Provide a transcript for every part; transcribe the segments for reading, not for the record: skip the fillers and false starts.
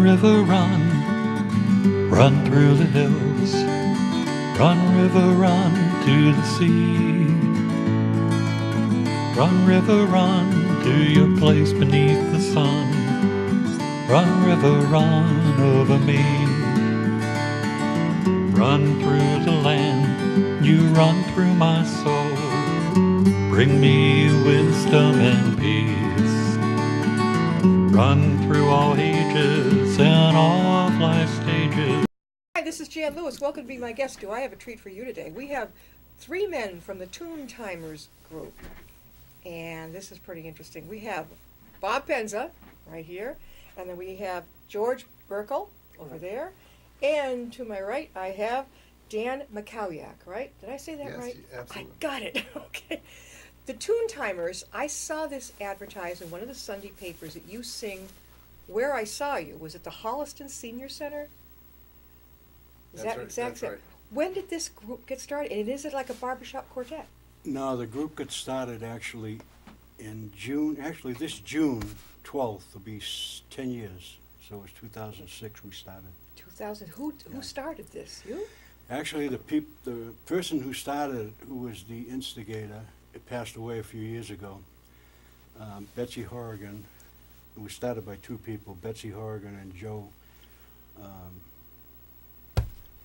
river, run, run through the hills. Run, river, run to the sea. Run, river, run to your place beneath the sun. Run, river, run over me. Run through the land, you run through my soul. Bring me wisdom and peace. Run through all ages and all of life's stages. Hi, this is Jan Lewis. Welcome to be my guest. Do I have a treat for you today? We have three men from the Toon Timers group, and this is pretty interesting. We have Bob Penza right here, and then we have George Burkle over there, and to my right I have Dan Makowiak, right? Did I say that Yes, right? absolutely. I got it. Okay. The Toon Timers, I saw this advertised in one of the Sunday papers that you sing Where I Saw You. Was it the Holliston Senior Center? Is That's that right, exact? that's right. When did this group get started? And is it like a barbershop quartet? No, the group got started actually in June. Actually, this June 12th will be 10 years. So it was 2006 we started. 2000. Who Yeah. started this? You? Actually, the person who started, who was the instigator, it passed away a few years ago. Betsy Horrigan. It was started by two people, Betsy Horrigan and Joe.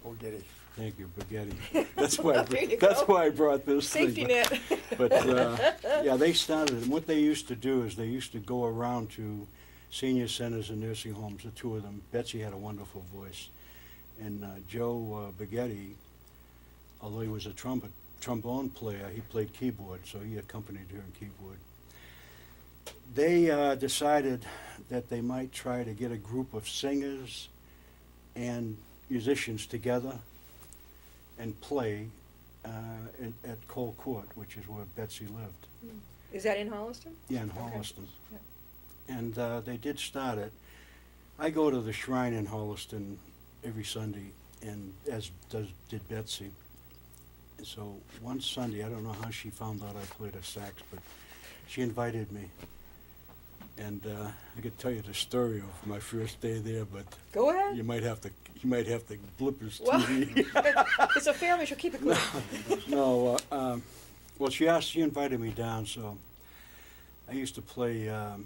Borghetti. Thank you, Spaghetti. That's why. There you That's go. why I brought this Safety thing. net. But yeah, they started, and what they used to do is they used to go around to senior centers and nursing homes, the two of them. Betsy had a wonderful voice, and Joe Spaghetti, although he was a trombone player, he played keyboard, so he accompanied her on keyboard. They decided that they might try to get a group of singers and musicians together and play at Cole Court, which is where Betsy lived. Is that in Holliston? Yeah, in Okay. Holliston. Yeah. And they did start it. I go to the shrine in Holliston every Sunday, and did Betsy. And so one Sunday, I don't know how she found out I played a sax, but she invited me. And I could tell you the story of my first day there, but Go ahead. you might have to blip his Well, TV. it's a family. She'll keep it clean. No, well, she invited me down, so I used to play, well,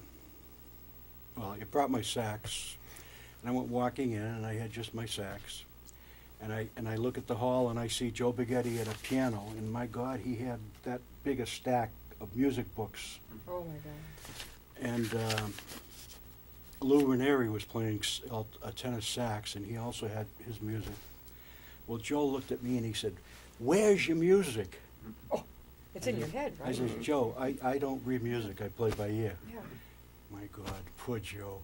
I brought my sax, and I went walking in, and I had just my sax, and I look at the hall, and I see Joe Spaghetti at a piano, and my God, he had that big a stack of music books, Oh my God. and Lou Ranieri was playing a tenor sax, and he also had his music. Well, Joe looked at me, and he said, "Where's your music?" It's in your head, I right? says, "Joe, I don't read music, I play by ear." Yeah. My God, poor Joe.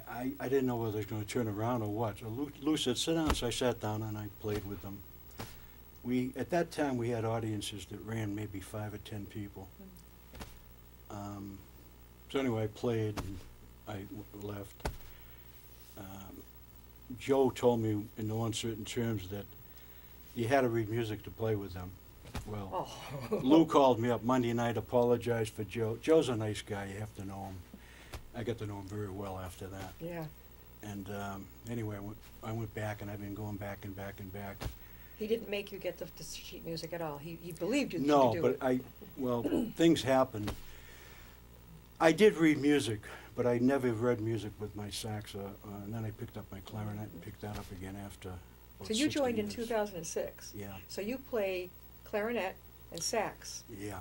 I didn't know whether he was going to turn around or what. So Lou said, "Sit down." So I sat down and I played with them. At that time, we had audiences that ran maybe 5 or 10 people. So anyway, I played and I left. Joe told me in no uncertain terms that you had to read music to play with them. Well, Oh. Lou called me up Monday night, apologized for Joe. Joe's a nice guy, you have to know him. I got to know him very well after that. Yeah. And anyway, I went back, and I've been going back and back and back. He didn't make you get the sheet music at all. He believed you that No, you could do but it. things happened. I did read music, but I never read music with my sax. And then I picked up my clarinet and picked that up again after about So you 60 joined in years. 2006. Yeah, So you play clarinet and sax. yeah.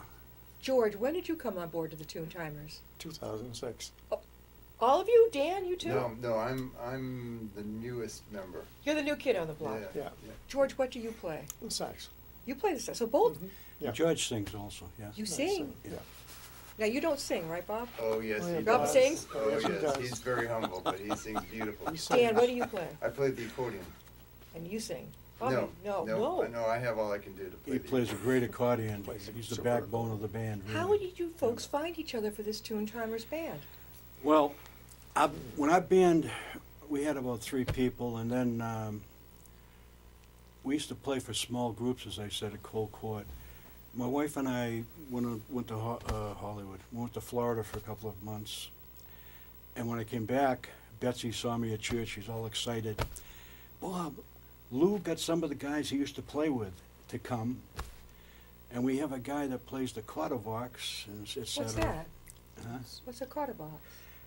George, when did you come on board to the Toon Timers? 2006. All of you? Dan, you too? No, I'm the newest member. You're the new kid on the block. Yeah. George, what do you play? Sax. You play the sax. So both Yeah. George sings also, yeah. you sing. Yeah. Now you don't sing, right, Bob? Oh yes, Oh, he yeah, Bob does. sings? Oh Yes, he yes, does. he's very humble, but he sings beautifully. Dan, what do you play? I played the accordion. And you sing. Bobby, No, no, I have all I can do to play. He the plays a great accordion. Plays He's the superb. backbone of the band, really. How did you folks find each other for this Toon Timers band? Well, when our band, we had about 3 people, and then we used to play for small groups, as I said, at Cole Court. My wife and I went to Hollywood. We went to Florida for a couple of months. And when I came back, Betsy saw me at church. She's all excited. Bob, Lou got some of the guys he used to play with to come, and we have a guy that plays the Cordavox, and et cetera. What's that? Huh? What's a Cordavox?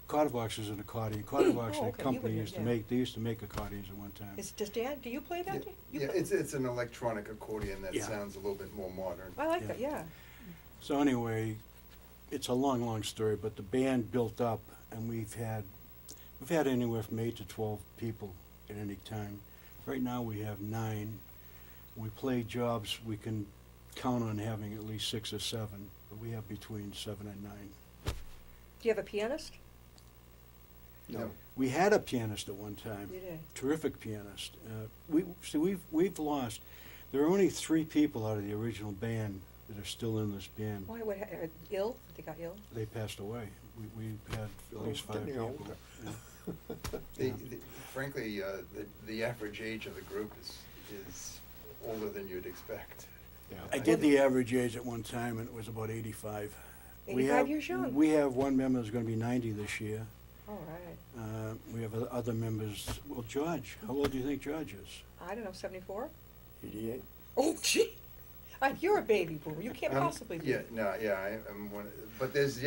Cordavox is an accordion. Cordavox, Oh, the okay, company you used to would, make. They used to make accordions at one time. Does Dan, do you play that? You Yeah, play- it's an electronic accordion that Yeah. sounds a little bit more modern. I like Yeah. that, yeah. So anyway, it's a long, long story, but the band built up, and we've had anywhere from 8 to 12 people at any time. Right now we have 9. We play jobs we can count on having at least 6 or 7, but we have between 7 and 9. Do you have a pianist? No. We had a pianist at one time. You did. Terrific pianist. We've lost. There are only 3 people out of the original band that are still in this band. Why, what, ill? They got ill? They passed away. We've had at least 5 getting people. older. Yeah. Frankly, the average age of the group is older than you'd expect. Yeah. I did the average age at one time, and it was about 85. 85 years young? We have one member that's going to be 90 this year. All right. We have other members. Well, George, how old do you think George is? I don't know, 74? 88. Oh, gee. You're a baby boomer. You can't possibly be. Yeah, no, yeah, I'm one, but there's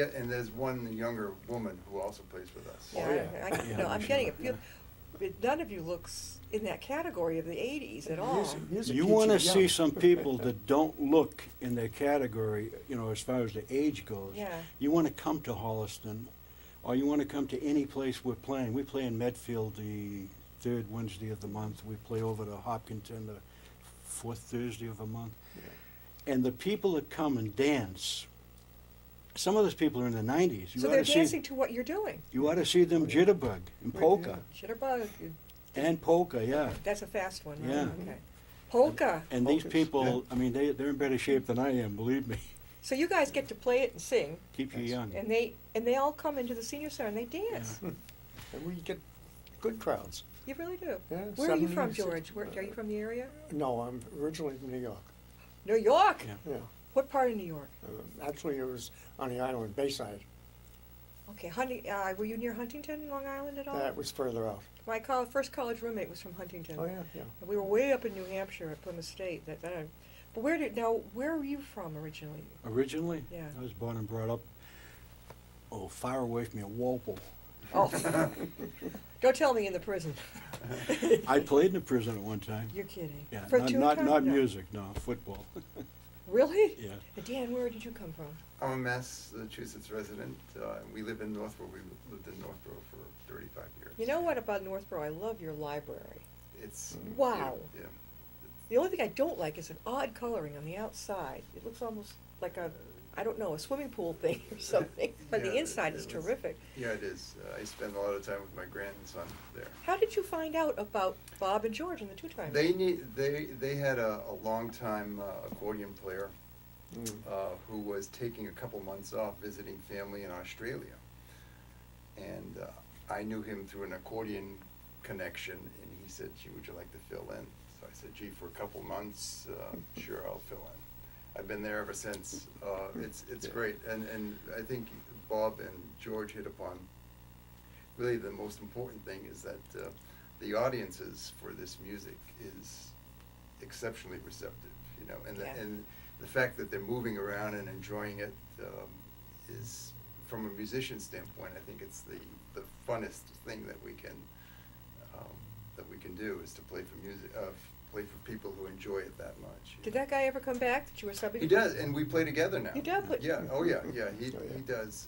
one younger woman who also plays with us. Yeah, Oh, yeah. Yeah, no, I'm we getting should, it. But none of you looks in that category of the 80s at all. Music You keeps want to young. see some people that don't look in their category, as far as the age goes. Yeah. You want to come to Holliston, or you want to come to any place we're playing. We play in Medfield the 3rd Wednesday of the month. We play over to Hopkinton the 4th Thursday of the month. And the people that come and dance, some of those people are in the 90s. So they're dancing to what you're doing. You ought to see them jitterbug and polka. Jitterbug. And polka, yeah. That's a fast one, right? Yeah. Okay. Polka. And these Polkas, people, I mean, they're in better shape than I am, believe me. So you guys get to play it and sing, Keep you young. and they all come into the senior center and they dance. And we get good crowds. You really do. Yeah, Where are you from, 70s, George? Are you from the area? No, I'm originally from New York. New York. Yeah. Yeah. What part of New York? Actually, it was on the island, Bayside. Okay, were you near Huntington, Long Island at all? That was further out. My first college roommate was from Huntington. Oh, yeah, yeah. We were way up in New Hampshire at Plymouth State. But where were you from originally? Originally, Yeah. I was born and brought up, far away from here, Walpole. Oh, don't tell me in the prison. I played in the prison at one time. You're kidding. Yeah, For not two not, times? not No. music, no, football. Really? Yeah. Dan, where did you come from? I'm a Massachusetts resident. We live in Northborough. We lived in Northborough for 35 years. You know what about Northborough? I love your library. It's Wow. Yeah. The only thing I don't like is an odd coloring on the outside. It looks almost like a swimming pool thing or something. But the Yeah, inside it is is. terrific. Yeah, it is. I spend a lot of time with my grandson there. How did you find out about Bob and George and the Two Timers? They had a longtime accordion player Mm. who was taking a couple months off visiting family in Australia, and I knew him through an accordion connection, and he said, "Gee, would you like to fill in?" So I said, "Gee, for a couple months, sure, I'll fill in." I've been there ever since. It's Yeah. great, and I think Bob and George hit upon really the most important thing is that the audiences for this music is exceptionally receptive, and Yeah. the fact that they're moving around and enjoying it is, from a musician standpoint, I think it's the funnest thing that we can do is to play for music, play for people who enjoy it that much. Did that guy ever come back that you were subbing? He does, and we play together now. You do? But- Yeah, oh yeah, yeah, he does.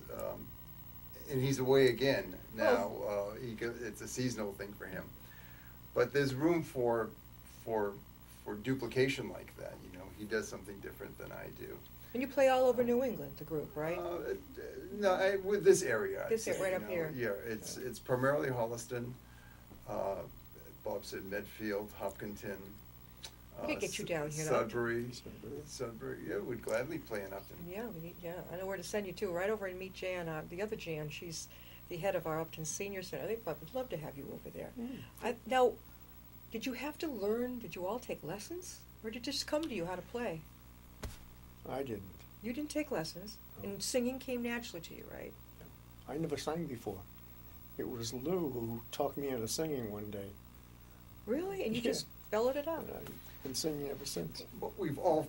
And he's away again now. It's a seasonal thing for him. But there's room for duplication like that, He does something different than I do. And you play all over New England, the group, right? No, with this area. I'd This area, say, right up here. Yeah, it's primarily Holliston. Bob said Medfield, Hopkinton. We could get you down here, though. Sudbury. Yeah, we'd gladly play in Upton. Yeah, I know where to send you to. Right over and meet Jan, the other Jan. She's the head of our Upton Senior Center. I think Bob would love to have you over there. Now, did you have to learn? Did you all take lessons, or did it just come to you how to play? I didn't. You didn't take lessons, No. and singing came naturally to you, right? I never sang before. It was Lou who talked me into singing one day. Really? And you Yeah. just bellowed it out? And I've been singing ever since. But we've all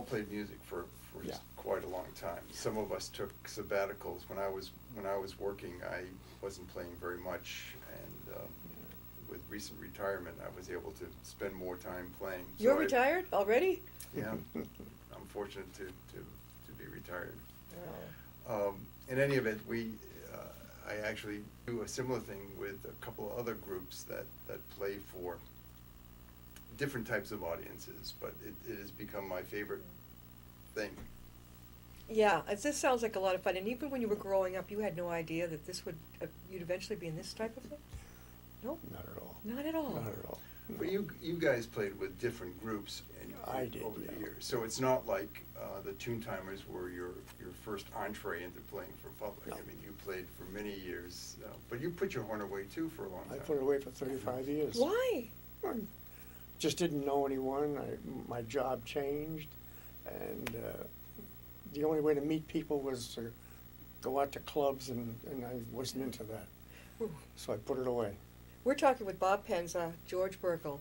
played music for Yeah. quite a long time. Some of us took sabbaticals. When I was working, I wasn't playing very much, and with recent retirement, I was able to spend more time playing. So You're I- retired already? Yeah, I'm fortunate to be retired. Oh. In any event, I actually do a similar thing with a couple of other groups that play for different types of audiences, but it has become my favorite thing. Yeah, this sounds like a lot of fun. And even when you were growing up, you had no idea that this would, you'd eventually be in this type of thing? No? Not at all. Not at all? Not at all. But you guys played with different groups I did, over the yeah. years, so it's not like the Toon Timers were your first entree into playing for public. No. I mean, you played for many years, but you put your horn away too for a long I time. put it away for 35 years. Why? I just didn't know anyone. My job changed, and the only way to meet people was to go out to clubs, and I wasn't into that. Ooh. So I put it away. We're talking with Bob Penza, George Burkle,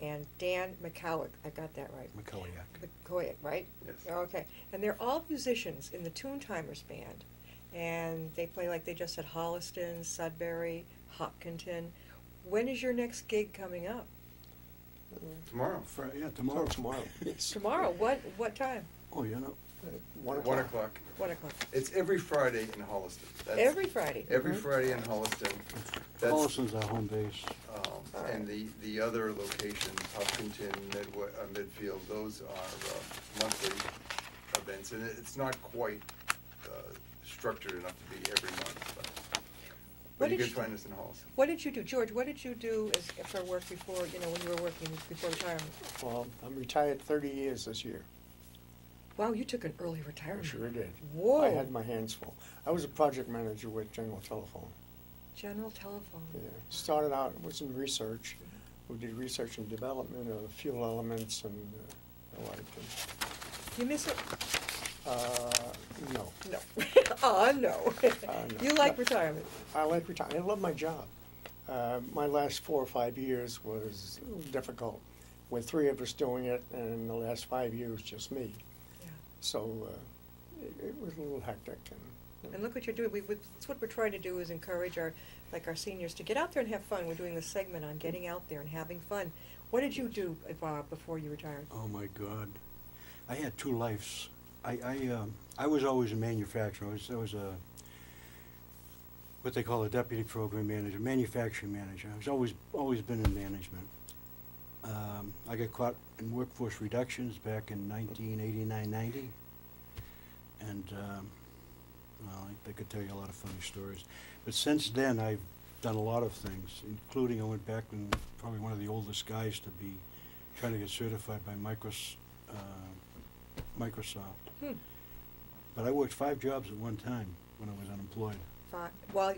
and Dan McCowick. I got that right. McCoyak. McCowick, right? Yes. Okay. And they're all musicians in the Toon Timers band. And they play like they just said Holliston, Sudbury, Hopkinton. When is your next gig coming up? Tomorrow. Tomorrow. Tomorrow. Yes. Tomorrow. What time? Oh, you know, At 1 1 o'clock. 1 o'clock. It's every Friday in Holliston. Every Friday. Every Mhm. Friday in Holliston. That's, Holliston's our home base. All and right. the other locations, Hopkinton, Midfield, those are monthly events, and it's not quite structured enough to be every month, What but you did can you- find us in Holliston. What did you do, George? What did you do for work before, when you were working before retirement? Well, I'm retired 30 years this year. Wow, you took an early I retirement. sure did. Whoa. I had my hands full. I was a project manager with General Telephone. General Telephone. Yeah. Started out with some research. We did research and development of fuel elements and the like. You miss it? No. No. No. No. You like No. retirement? I like retirement. I love my job. My last 4 or 5 years was difficult, with 3 of us doing it, and the last 5 years just me. Yeah. So it was a little hectic. And look what you're doing. That's what we're trying to do is encourage our seniors to get out there and have fun. We're doing this segment on getting out there and having fun. What did you do, Bob, before you retired? Oh my God, I had 2 lives. I was always a manufacturer. I was a what they call a deputy program manager, manufacturing manager. I was always been in management. I got caught in workforce reductions back in 1989-90, and well, I could tell you a lot of funny stories. But since then, I've done a lot of things, including I went back and probably one of the oldest guys to be trying to get certified by Microsoft. But I worked 5 jobs at one time when I was unemployed.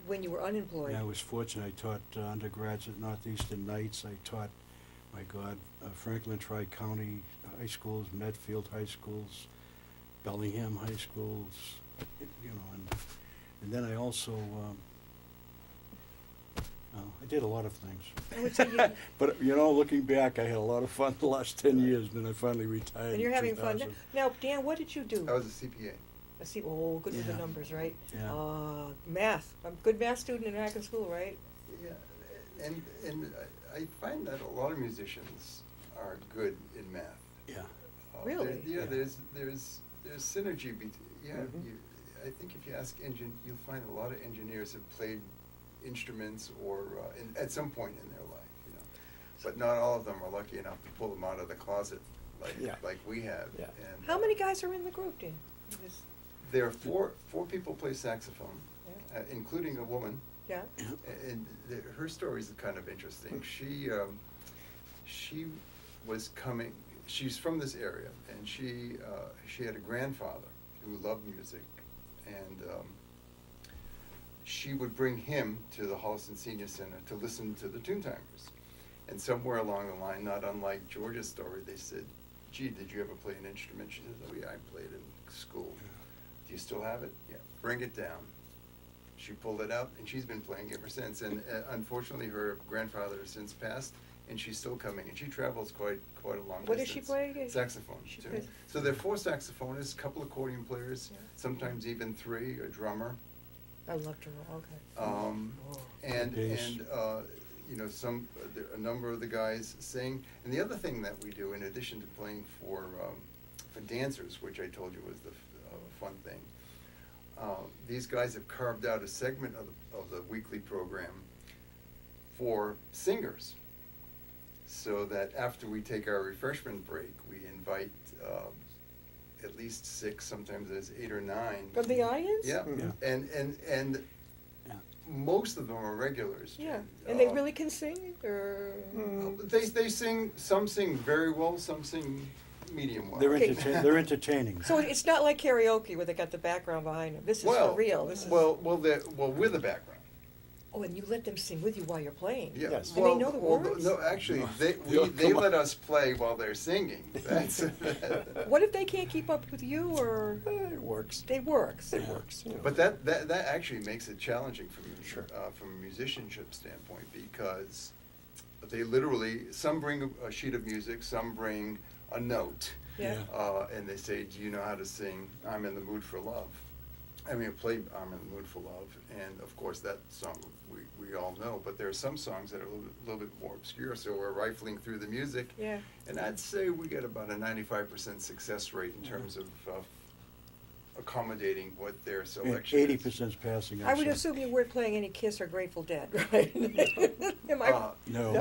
When you were unemployed? And I was fortunate. I taught undergrads at Northeastern Knights. I taught, my God, Franklin Tri-County high schools, Medfield high schools, Bellingham high schools, and then I also, I did a lot of things. I would say you, But, looking back, I had a lot of fun the last 10 years, and then I finally retired and you're in having fun. 2000. Now, Dan, what did you do? I was a CPA. Oh, good with the Yeah. numbers, right? Yeah. Math. I'm a good math student in Akron School, right? Yeah, and I find that a lot of musicians are good in math. Yeah. Really? Yeah, Yeah. there's synergy Mhm. I think if you ask you'll find a lot of engineers have played instruments or at some point in their life, but not all of them are lucky enough to pull them out of the closet Yeah. like we have. Yeah. And, How many guys are in the group, Dan? There are four people play saxophone, Yeah. including a woman. Yeah? And her story is kind of interesting. She was coming. She's from this area, and she had a grandfather who loved music, and she would bring him to the Holliston Senior Center to listen to the Toon Timers. And somewhere along the line, not unlike George's story, they said, "Gee, did you ever play an instrument?" She says, "Oh yeah, I played in school." "Do you still have it?" "Yeah." "Bring it down." she pulled it out, and she's been playing ever since. And unfortunately, her grandfather has since passed, and she's still coming, and she travels quite a long What does she distance. play? Saxophone. She too. plays- So there are 4 saxophonists, a couple accordion players, Yeah. sometimes even 3, a drummer. I love to roll, okay. And Bass. you know, a number of the guys sing. And the other thing that we do, in addition to playing for dancers, which I told you was the fun thing, these guys have carved out a segment of the weekly program for singers, so that after we take our refreshment break, we invite at least 6, sometimes there's 8 or 9. From the audience? Yeah, Yeah. and Yeah. most of them are regulars. Yeah, Jen. and they really can sing, or? They sing. Some sing very well. Some sing medium well. They're Okay. they're entertaining. So it's not like karaoke where they got the background behind them. This is well, for real. This is. well, with the background. Oh, and you let them sing with you while you're playing. Yeah. Yes. Do they know the words? No, actually, they Come on. let us play while they're singing. That's. What if they can't keep up with you, or It works. they works? It works. You know. But that actually makes it challenging Sure. from a musicianship standpoint, because they literally, some bring a sheet of music, some bring a note, Yeah. and they say, "Do you know how to sing I'm in the Mood for Love?" I mean, play I'm in the Mood for Love, and of course that song we all know, but there are some songs that are a little bit more obscure, so we're rifling through the music. Yeah. And I'd say we get about a 95% success rate in terms of accommodating what their selection is. 80%'s passing. I would say. assume you weren't playing any Kiss or Grateful Dead, right? Am I? No.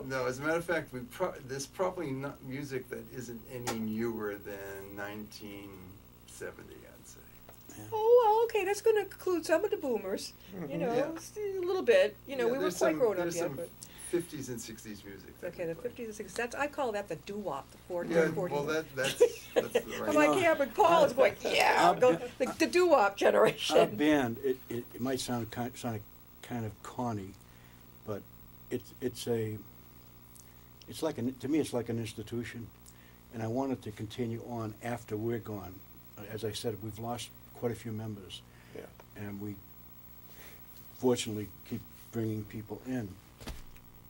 No. As a matter of fact, there's probably not music that isn't any newer than 1970, I'd say. Yeah. Oh, well, okay, that's going to include some of the boomers. You know, Yeah. a little bit. You know, Yeah, we weren't there's quite some- grown up there's yet, some but 50s and 60s music. that okay, we the play. 50s and 60s. That's I call that the doo-wop, the 40s, Yeah, 40s. well, that's the right. I'm like, yeah, but Paul is going, yeah, go, the doo-wop Our generation. band, it might sound kind of corny, but it's like to me it's like an institution, and I want it to continue on after we're gone. As I said, we've lost quite a few members, Yeah. and we fortunately keep bringing people in,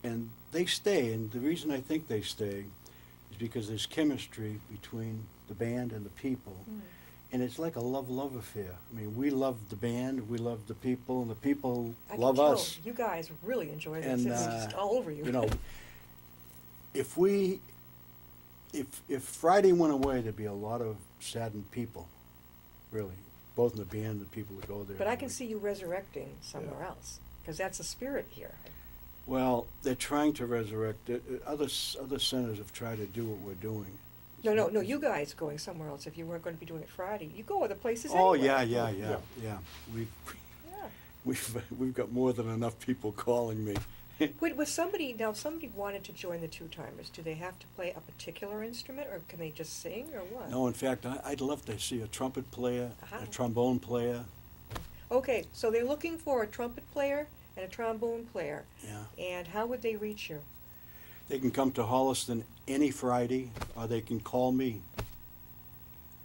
and they stay. And the reason I think they stay is because there's chemistry between the band and the people. And it's like a love affair. I mean, we love the band, we love the people, and the people I can love tell us. you guys really enjoy this. And, It's just all over you. You know, if Friday went away, there'd be a lot of saddened people, really, both in the band and the people that go there. But I can see you resurrecting somewhere else, because that's the spirit here. Well, they're trying to resurrect it. Other centers have tried to do what we're doing. No, you guys going somewhere else if you weren't going to be doing it Friday. You go other places Oh, anyway. yeah. We've Yeah. we've got more than enough people calling me. Wait, if somebody wanted to join the Two-Timers, do they have to play a particular instrument, or can they just sing, or what? No, in fact, I'd love to see a trumpet player, Uh-huh. a trombone player. Okay, so they're looking for a trumpet player and a trombone player. Yeah. And how would they reach you? They can come to Holliston any Friday, or they can call me.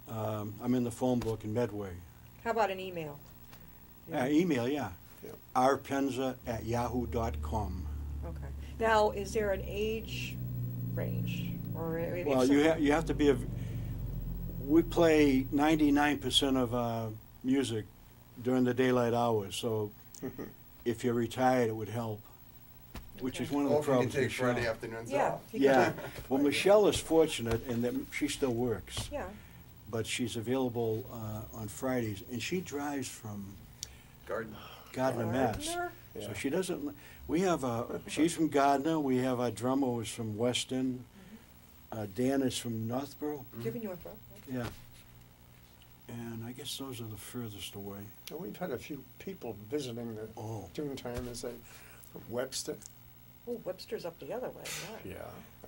I'm in the phone book in Medway. How about an email? Email, yeah. Yeah. rpenza@yahoo.com. Okay. Now, is there an age range, or if Well, so- you have to be we play 99% of our music during the daylight hours, so if you're retired, it would help, which is Okay. one of Or the if you can problems. take Michelle. Friday afternoons Yeah. off. you can Yeah, do- well, Michelle is fortunate in that she still works, Yeah. but she's available on Fridays, and she drives from Garden. Gardner, Mass. Gardner? So Yeah. she doesn't. We have she's from Gardner. We have our drummer who's from Weston. Dan is from Northborough. Giving you a throw. Yeah. And I guess those are the furthest away. And we've had a few people visiting the Oh. Toon-Timers, from Webster, Oh, Webster's up the other way, right.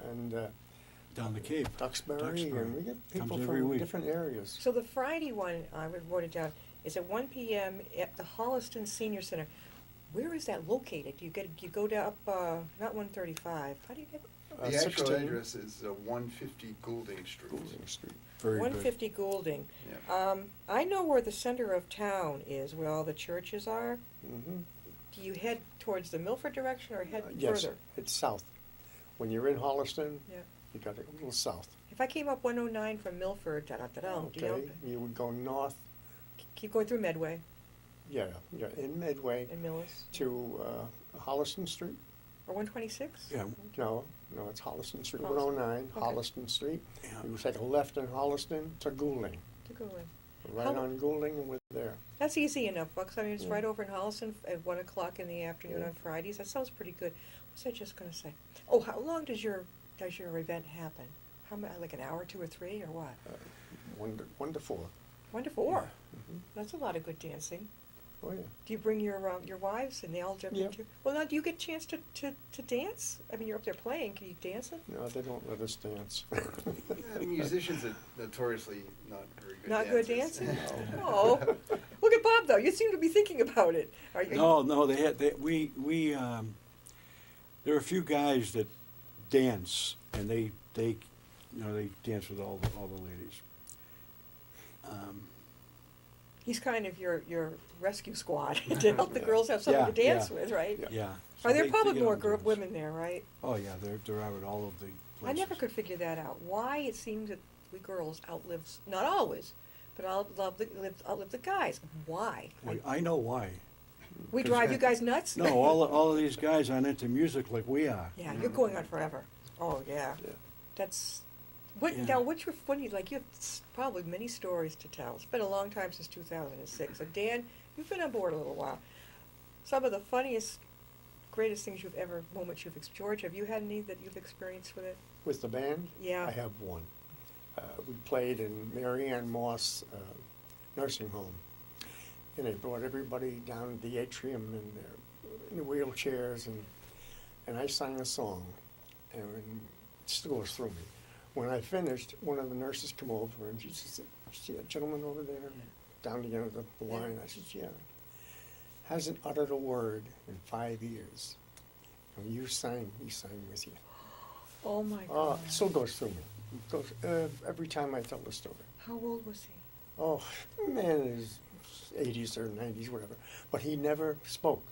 and Down the Cape. Duxbury, Duxbury. and we get people Comes every from week. different areas. So the Friday one, I wrote it down, is at 1 p.m. at the Holliston Senior Center. Where is that located? You go to up, not 135, how do you get? The actual 16 address is 150 Goulding Street. Goulding Street. very good. 150 Goulding. Yeah. I know where the center of town is, where all the churches are. Mhm. Do you head towards the Milford direction or head Yes, further? it's south. When you're in Holliston, Yeah. you got to go a little south. If I came up 109 from Milford, da-da-da-dum, do you know? Okay, you would go north, Keep going through Medway yeah, in Midway and Millis. to Holliston Street. Or 126? Yeah, No, it's Holliston Street, Holliston. 109, Okay. Holliston Street. yeah. You take a left in Holliston to Goulding. To Goulding. Right How- on Goulding and we're there. That's easy enough, Bucks. I mean, it's Yeah. right over in Holliston at 1 o'clock in the afternoon Yeah. on Fridays. That sounds pretty good. What was I just going to say? Oh, how long does your event happen? How many, like an hour, 2 or 3, or what? 1 to 4. 1 to 4. Mhm. That's a lot of good dancing. Oh, yeah. Do you bring your wives and they all jump Yeah. into? Well, now do you get a chance to dance? I mean, you're up there playing. Can you dance them? No, they don't let us dance. Yeah, musicians are notoriously not very good Not good dancers. dancing? Oh, look at Bob though. You seem to be thinking about it. Are you? No, we there are a few guys that dance, and they dance with all the ladies. He's kind of your rescue squad to help the girls have something to Yeah, dance yeah. with, right? Yeah. Yeah. Are there they probably get more on dance. women there, right? Oh yeah, they're out at all of the places. I never could figure that out. Why it seems that we girls outlive, not always, but outlive the guys. Why? Well, I know why. We drive you guys nuts? No, all of these guys aren't into music like we are. Yeah, you're going on forever. Oh yeah, Yeah. that's. What Yeah. now? What's your funny? Like you have probably many stories to tell. It's been a long time since 2006. So Dan, you've been on board a little while. Some of the funniest, greatest things moments you've experienced. George, have you had any that you've experienced with it? With the band? Yeah. I have one. We played in Mary Ann Moss nursing home. And they brought everybody down to the atrium in the wheelchairs, and I sang a song, and it still goes through me. When I finished, one of the nurses come over, and she said, "See that gentleman over there, down the end of the line?" I said, "Yeah." Hasn't uttered a word in 5 years. And he sang with you. Oh my Oh, God. it still goes through me. It goes, every time I tell the story. How old was he? Oh, man, in his 80s or 90s, whatever. But he never spoke.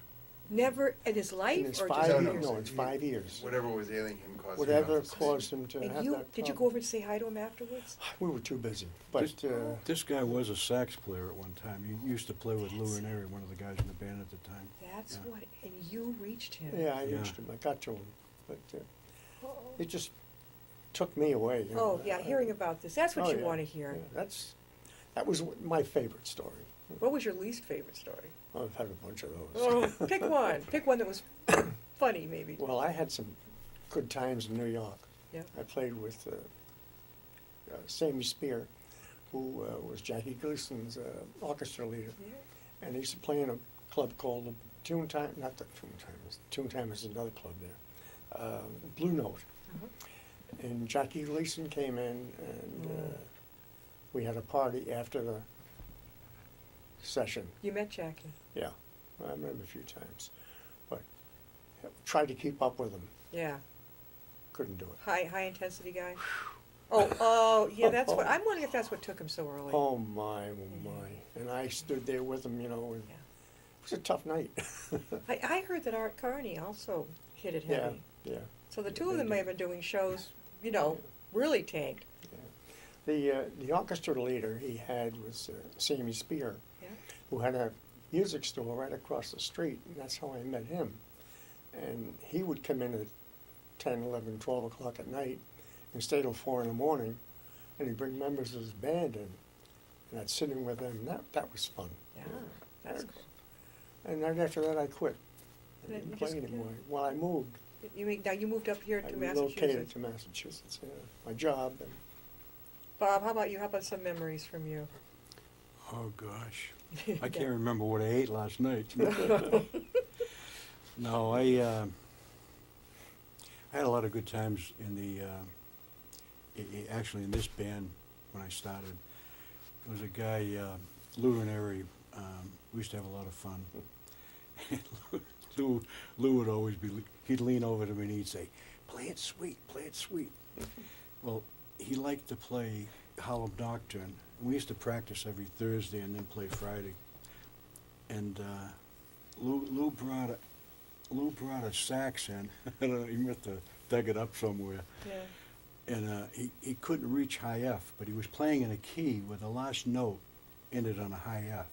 Never in his life, In his or 5 just years, years? no, it's 5 years. Whatever was ailing him caused Whatever him not to sing. caused him to And have you that did you go problem. over and say hi to him afterwards? We were too busy. But This guy was a sax player at one time. He used to play with Lou Ranieri, one of the guys in the band at the time. That's Yeah. what. And you reached him. yeah, I Yeah. reached him. I got to him. But Oh, it just took me away. You know. oh yeah, hearing about this. That's what Oh, you yeah, want to hear. yeah, that was my favorite story. What was your least favorite story? Oh, I've had a bunch of those. Oh, pick one. Pick one that was funny, maybe. Well, I had some good times in New York. Yeah. I played with Sammy Spear, who was Jackie Gleason's orchestra leader. Yeah. And he used to play in a club called the Toontime, not the Toontimers. Toontime is another club there. Blue Note. Uh-huh. And Jackie Gleason came in, and we had a party after the session. You met Jackie. Yeah, I met him a few times, but tried to keep up with him. Yeah. Couldn't do it. High intensity guy. Oh, yeah. That's what I'm wondering if that's what took him so early. Oh my, oh my! And I stood there with him, you know, and Yeah. it was a tough night. I heard that Art Carney also hit it yeah, heavy. yeah. So the two of them may have been doing shows, really tanked. The orchestra leader he had was Sammy Spear, Yeah. who had a music store right across the street, and that's how I met him. And he would come in at 10, 11, 12 o'clock at night and stay till 4 in the morning, and he'd bring members of his band in, and I'd sit in with them. That was fun. Yeah. That's cool. And right after that, I quit. I And then didn't you play just- anymore. Well, I moved. Now you moved up here I to relocated Massachusetts. to Massachusetts. My job. And Bob, how about you? How about some memories from you? Oh gosh, I can't remember what I ate last night. No, I had a lot of good times in the actually in this band when I started. There was a guy, Lou Ranieri. We used to have a lot of fun. Lou would always he'd lean over to me and he'd say, "Play it sweet, play it sweet." Well, he liked to play Harlem Nocturne. We used to practice every Thursday and then play Friday. And Lou brought a sax in. I don't know, he must have dug it up somewhere. Yeah. And he couldn't reach high F, but he was playing in a key where the last note ended on a high F.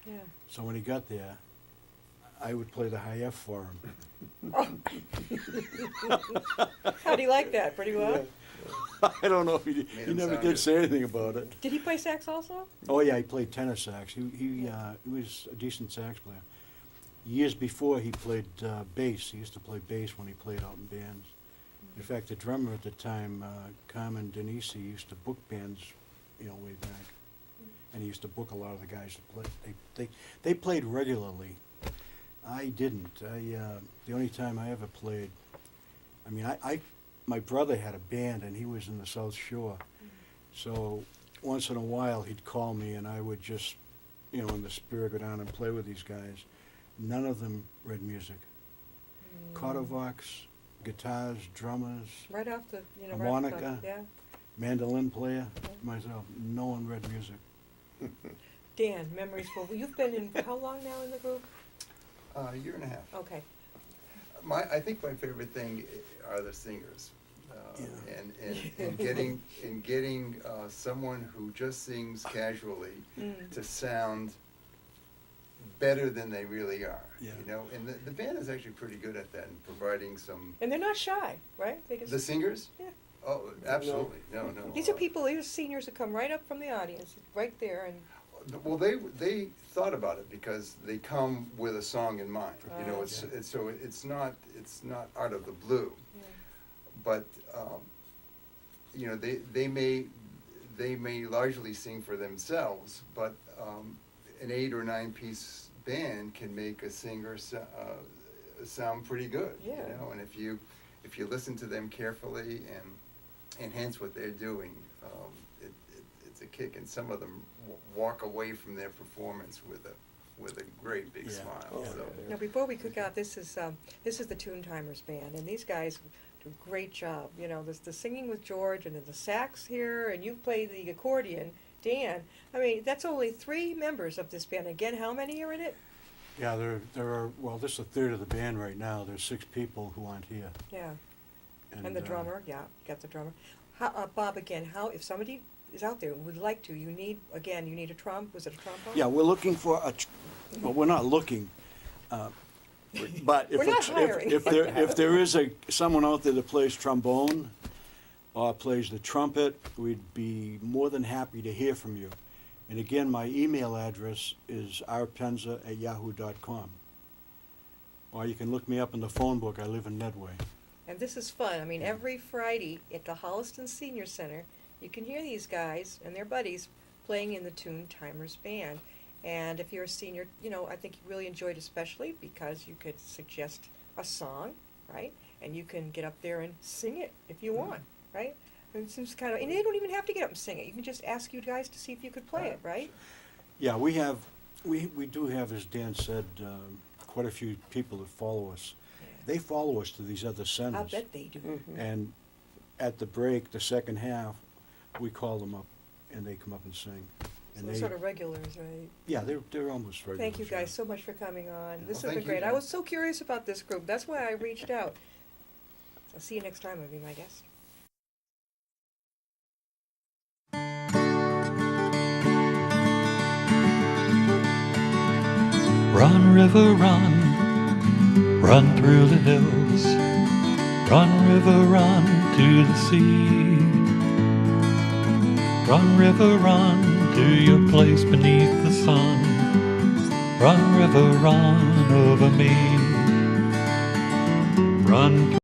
Yeah. So when he got there, I would play the high F for him. How'd he like that? Pretty well? I don't know if he Made he him never sound did good. say anything about it. Did he play sax also? Oh yeah, he played tenor sax. He was a decent sax player. Years before, he played bass. He used to play bass when he played out in bands. In fact, the drummer at the time, Carmen Denisi, used to book bands, way back, and he used to book a lot of the guys that played. They played regularly. I didn't. The only time I ever played, my brother had a band, and he was in the South Shore. So once in a while, he'd call me, and I would just, in the spirit, go down and play with these guys. None of them read music. Cordavox, guitars, drummers, Right off the, Harmonica. yeah. mandolin player, myself. No one read music. Dan, memories for, you've been in, how long now in the group? A year and a half. Okay. I think my favorite thing are the singers. Yeah. And getting someone who just sings casually to sound better than they really are. Yeah. And the band is actually pretty good at that, and providing some. And they're not shy, right? They just, The singers? Yeah. Oh, absolutely. No. These are people, these are seniors who come right up from the audience, right there, and Well, they thought about it because they come with a song in mind. Ah, It's not out of the blue. yeah. But they may largely sing for themselves, but an 8 or 9 piece band can make a singer sound pretty good. Yeah. And if you listen to them carefully and enhance what they're doing, it's a kick. And some of them walk away from their performance with a great big Yeah. smile. Oh, So. yeah. Now, before we cook out, this is the Toon Timers band, and these guys do a great job. There's the singing with George, and then the sax here, and you play the accordion, Dan. That's only 3 members of this band. Again, how many are in it? Yeah, there are. Well, this is a third of the band right now. There's 6 people who aren't here. Yeah, and the drummer. Yeah, got the drummer. Bob, again, if somebody is out there and would like to, you need a was it a trombone? Yeah, we're looking for well, we're not looking, but We're not hiring. if there is someone out there that plays trombone or plays the trumpet, we'd be more than happy to hear from you. And again, my email address is rpenza@yahoo.com. Or you can look me up in the phone book. I live in Medway. And this is fun. Every Friday at the Holliston Senior Center, you can hear these guys and their buddies playing in the Toon Timers band. And if you're a senior, I think you really enjoyed it, especially because you could suggest a song, right? And you can get up there and sing it if you want, right? It seems and they don't even have to get up and sing it. You can just ask you guys to see if you could play it, right? Yeah, we do have, as Dan said, quite a few people that follow us. They follow us to these other centers. I bet they do. And at the break, the second half, we call them up, and they come up and sing. So And they're sort of regulars, right? yeah, they're almost regular. Thank you guys so much for coming on. This has Well, been thank you, great. I Jen. was so curious about this group. That's why I reached out. I'll see you next time. I'll be my guest. Run, river, run, run through the hills. Run, river, run to the sea. Run, river, run to your place beneath the sun. Run, river, run over me. Run.